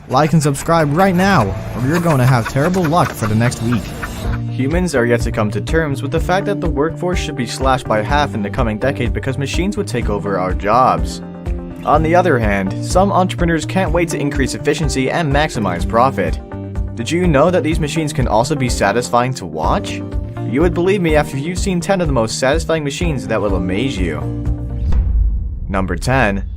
Like and subscribe right now, or you're going to have terrible luck for the next week. Humans are yet to come to terms with the fact that the workforce should be slashed by half in the coming decade because machines would take over our jobs. On the other hand, some entrepreneurs can't wait to increase efficiency and maximize profit. Did you know that these machines can also be satisfying to watch? You would believe me after you've seen 10 of the most satisfying machines that will amaze you. Number 10.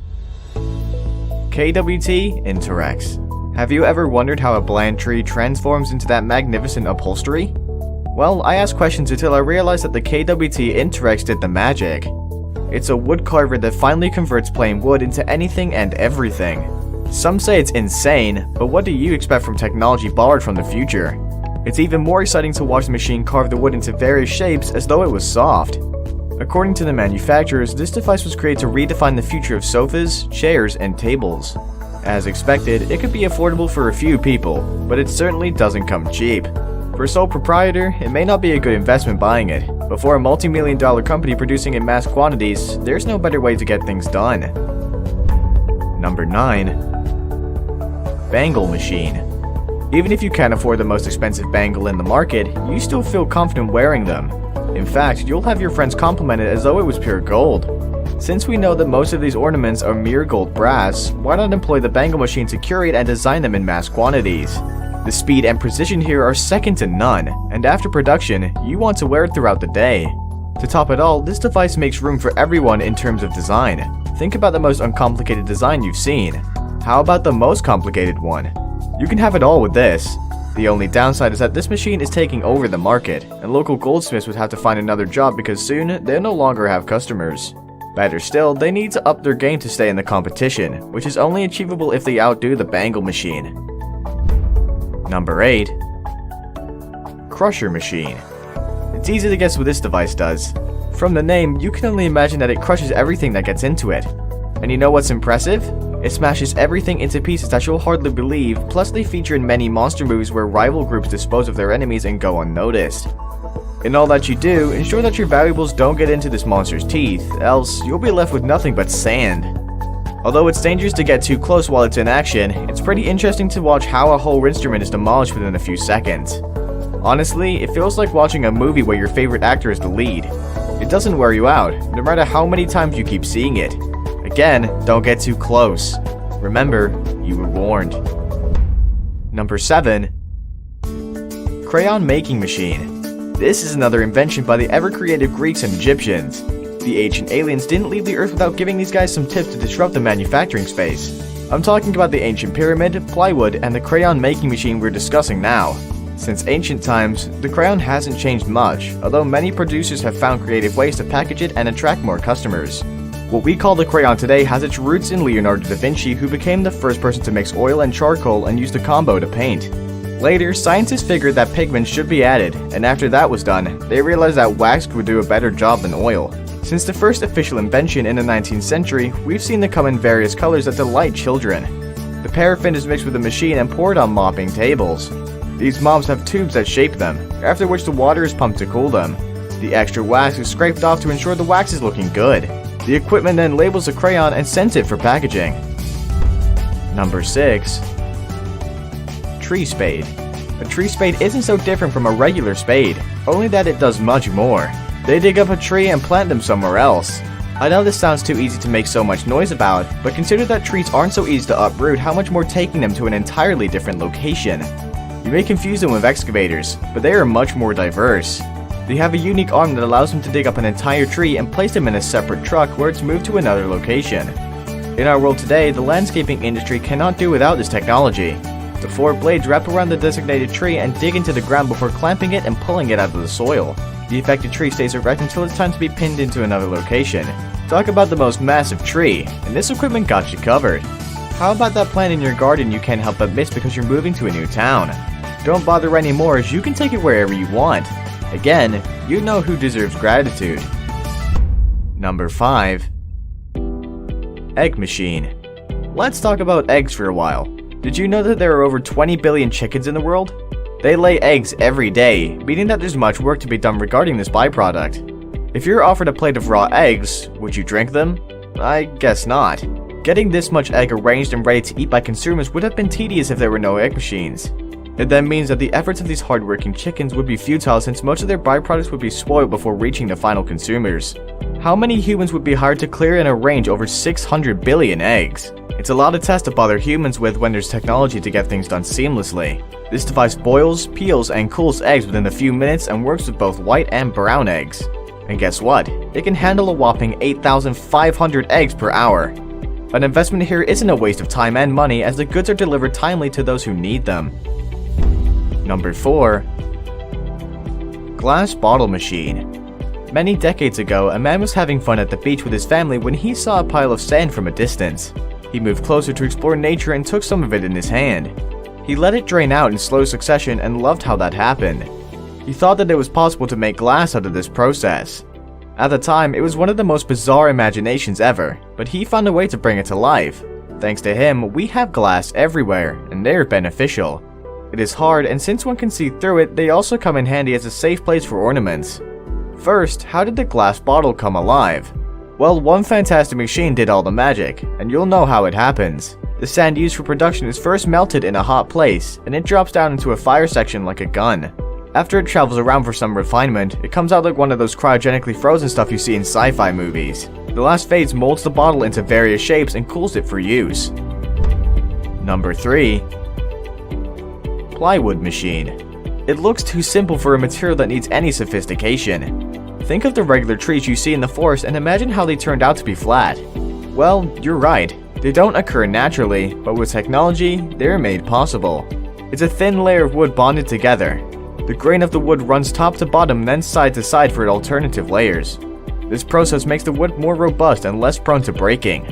KWT Interex. Have you ever wondered how a bland tree transforms into that magnificent upholstery? Well, I asked questions until I realized that the KWT Interex did the magic. It's a wood carver that finally converts plain wood into anything and everything. Some say it's insane, but what do you expect from technology borrowed from the future? It's even more exciting to watch the machine carve the wood into various shapes as though it was soft. According to the manufacturers, this device was created to redefine the future of sofas, chairs, and tables. As expected, it could be affordable for a few people, but it certainly doesn't come cheap. For a sole proprietor, it may not be a good investment buying it, but for a multi-million-dollar company producing in mass quantities, there's no better way to get things done. Number 9. Bangle Machine. Even if you can't afford the most expensive bangle in the market, you still feel confident wearing them. In fact, you'll have your friends compliment it as though it was pure gold. Since we know that most of these ornaments are mere gold brass, why not employ the bangle machine to curate and design them in mass quantities? The speed and precision here are second to none, and after production, you want to wear it throughout the day. To top it all, this device makes room for everyone in terms of design. Think about the most uncomplicated design you've seen. How about the most complicated one? You can have it all with this. The only downside is that this machine is taking over the market, and local goldsmiths would have to find another job because soon they'll no longer have customers. Better still, they need to up their game to stay in the competition, which is only achievable if they outdo the bangle machine. Number 8. Crusher Machine. It's easy to guess what this device does. From the name, you can only imagine that it crushes everything that gets into it. And you know what's impressive? It smashes everything into pieces that you'll hardly believe, plus they feature in many monster movies where rival groups dispose of their enemies and go unnoticed. In all that you do, ensure that your valuables don't get into this monster's teeth, else you'll be left with nothing but sand. Although it's dangerous to get too close while it's in action, it's pretty interesting to watch how a whole instrument is demolished within a few seconds. Honestly, it feels like watching a movie where your favorite actor is the lead. It doesn't wear you out, no matter how many times you keep seeing it. Again, don't get too close. Remember, you were warned. Number 7. Crayon Making Machine. This is another invention by the ever-creative Greeks and Egyptians. The ancient aliens didn't leave the Earth without giving these guys some tips to disrupt the manufacturing space. I'm talking about the ancient pyramid, plywood, and the crayon making machine we're discussing now. Since ancient times, the crayon hasn't changed much, although many producers have found creative ways to package it and attract more customers. What we call the crayon today has its roots in Leonardo da Vinci, who became the first person to mix oil and charcoal and used a combo to paint. Later, scientists figured that pigments should be added, and after that was done, they realized that wax would do a better job than oil. Since the first official invention in the 19th century, we've seen them come in various colors that delight children. The paraffin is mixed with the machine and poured on mopping tables. These mops have tubes that shape them, after which the water is pumped to cool them. The extra wax is scraped off to ensure the wax is looking good. The equipment then labels the crayon and sends it for packaging. Number 6. Tree Spade. A tree spade isn't so different from a regular spade, only that it does much more. They dig up a tree and plant them somewhere else. I know this sounds too easy to make so much noise about, but consider that trees aren't so easy to uproot, how much more taking them to an entirely different location. You may confuse them with excavators, but they are much more diverse. They have a unique arm that allows them to dig up an entire tree and place them in a separate truck where it's moved to another location. In our world today, the landscaping industry cannot do without this technology. The 4 blades wrap around the designated tree and dig into the ground before clamping it and pulling it out of the soil. The affected tree stays erect until it's time to be pinned into another location. Talk about the most massive tree, and this equipment got you covered. How about that plant in your garden you can't help but miss because you're moving to a new town? Don't bother anymore, as you can take it wherever you want. Again, you know who deserves gratitude. Number 5. Egg Machine. Let's talk about eggs for a while. Did you know that there are over 20 billion chickens in the world? They lay eggs every day, meaning that there's much work to be done regarding this byproduct. If you're offered a plate of raw eggs, would you drink them? I guess not. Getting this much egg arranged and ready to eat by consumers would have been tedious if there were no egg machines. It then means that the efforts of these hardworking chickens would be futile since most of their byproducts would be spoiled before reaching the final consumers. How many humans would be hired to clear and arrange over 600 billion eggs? It's a lot of tests to bother humans with when there's technology to get things done seamlessly. This device boils, peels, and cools eggs within a few minutes and works with both white and brown eggs. And guess what? It can handle a whopping 8,500 eggs per hour. An investment here isn't a waste of time and money as the goods are delivered timely to those who need them. Number 4. Glass bottle machine. Many decades ago, a man was having fun at the beach with his family when he saw a pile of sand from a distance. He moved closer to explore nature and took some of it in his hand. He let it drain out in slow succession and loved how that happened. He thought that it was possible to make glass out of this process. At the time, it was one of the most bizarre imaginations ever, but he found a way to bring it to life. Thanks to him, we have glass everywhere, and they're beneficial. It is hard, and since one can see through it, they also come in handy as a safe place for ornaments. First, how did the glass bottle come alive? Well, one fantastic machine did all the magic, and you'll know how it happens. The sand used for production is first melted in a hot place, and it drops down into a fire section like a gun. After it travels around for some refinement, it comes out like one of those cryogenically frozen stuff you see in sci-fi movies. The last phase molds the bottle into various shapes and cools it for use. Number 3. Plywood machine. It looks too simple for a material that needs any sophistication. Think of the regular trees you see in the forest and imagine how they turned out to be flat. Well, you're right. They don't occur naturally, but with technology, they're made possible. It's a thin layer of wood bonded together. The grain of the wood runs top to bottom, then side to side for alternative layers. This process makes the wood more robust and less prone to breaking.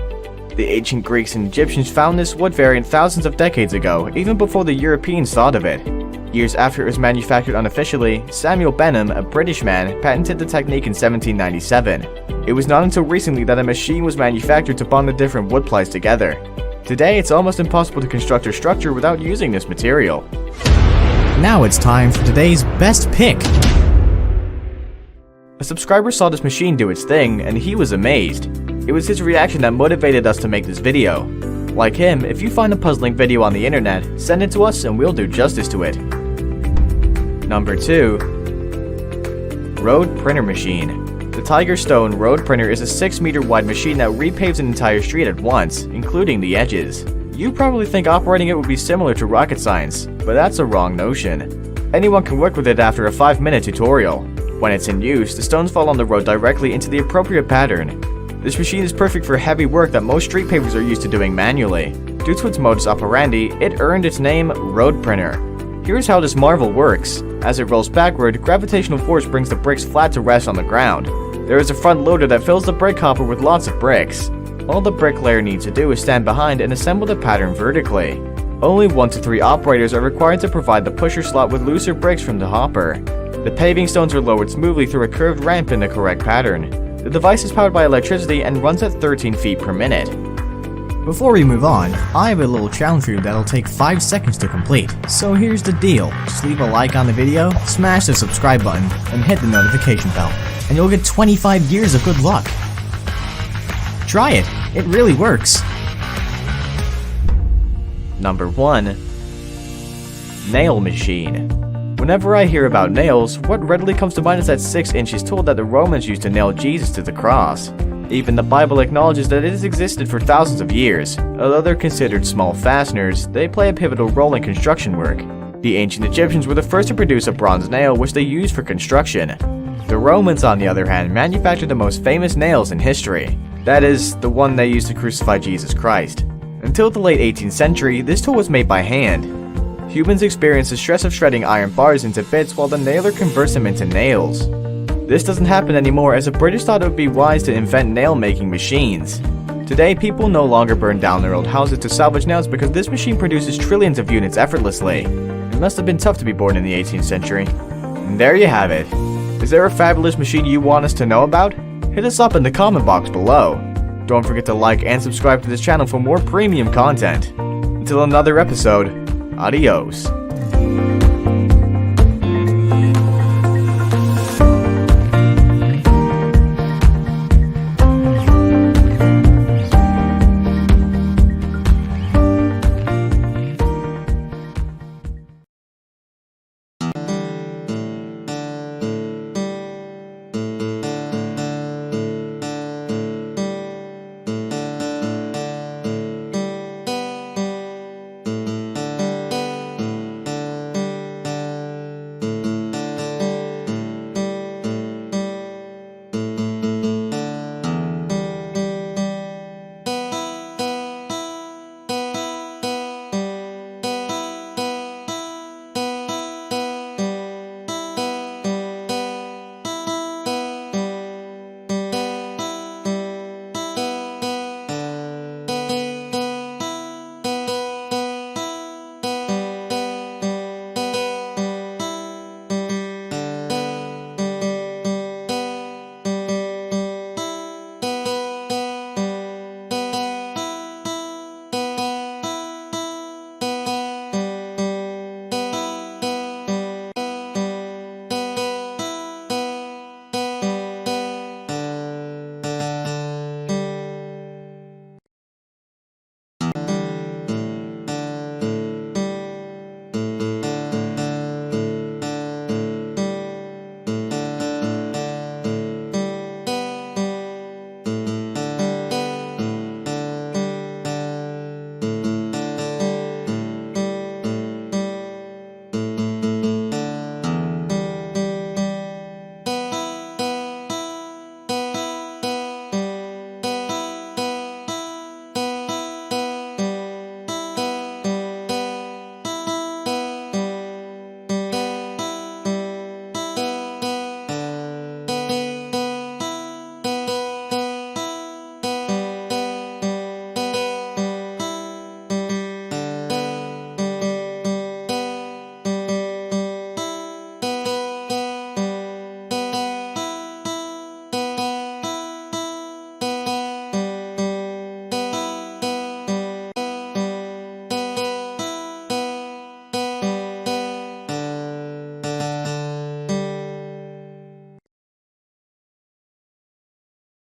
The ancient Greeks and Egyptians found this wood variant thousands of decades ago, even before the Europeans thought of it. Years after it was manufactured unofficially, Samuel Benham, a British man, patented the technique in 1797. It was not until recently that a machine was manufactured to bond the different wood plies together. Today, it's almost impossible to construct a structure without using this material. Now it's time for today's best pick. A subscriber saw this machine do its thing, and he was amazed. It was his reaction that motivated us to make this video. Like him, if you find a puzzling video on the internet, send it to us and we'll do justice to it. Number 2. Road Printer Machine. The Tiger Stone Road Printer is a 6-meter wide machine that repaves an entire street at once, including the edges. You probably think operating it would be similar to rocket science, but that's a wrong notion. Anyone can work with it after a 5-minute tutorial. When it's in use, the stones fall on the road directly into the appropriate pattern. This machine is perfect for heavy work that most street pavers are used to doing manually. Due to its modus operandi, it earned its name Road Printer. Here's how this marvel works. As it rolls backward, gravitational force brings the bricks flat to rest on the ground. There is a front loader that fills the brick hopper with lots of bricks. All the bricklayer needs to do is stand behind and assemble the pattern vertically. Only 1 to 3 operators are required to provide the pusher slot with looser bricks from the hopper. The paving stones are lowered smoothly through a curved ramp in the correct pattern. The device is powered by electricity and runs at 13 feet per minute. Before we move on, I have a little challenge for you that'll take 5 seconds to complete. So here's the deal. Just leave a like on the video, smash the subscribe button, and hit the notification bell. And you'll get 25 years of good luck. Try it. It really works. Number 1. Nail Machine. Whenever I hear about nails, what readily comes to mind is that 6-inch tool that the Romans used to nail Jesus to the cross. Even the Bible acknowledges that it has existed for thousands of years. Although they're considered small fasteners, they play a pivotal role in construction work. The ancient Egyptians were the first to produce a bronze nail which they used for construction. The Romans, on the other hand, manufactured the most famous nails in history. That is, the one they used to crucify Jesus Christ. Until the late 18th century, this tool was made by hand. Humans experience the stress of shredding iron bars into bits while the nailer converts them into nails. This doesn't happen anymore as the British thought it would be wise to invent nail-making machines. Today, people no longer burn down their old houses to salvage nails because this machine produces trillions of units effortlessly. It must have been tough to be born in the 18th century. And there you have it. Is there a fabulous machine you want us to know about? Hit us up in the comment box below. Don't forget to like and subscribe to this channel for more premium content. Until another episode, adios.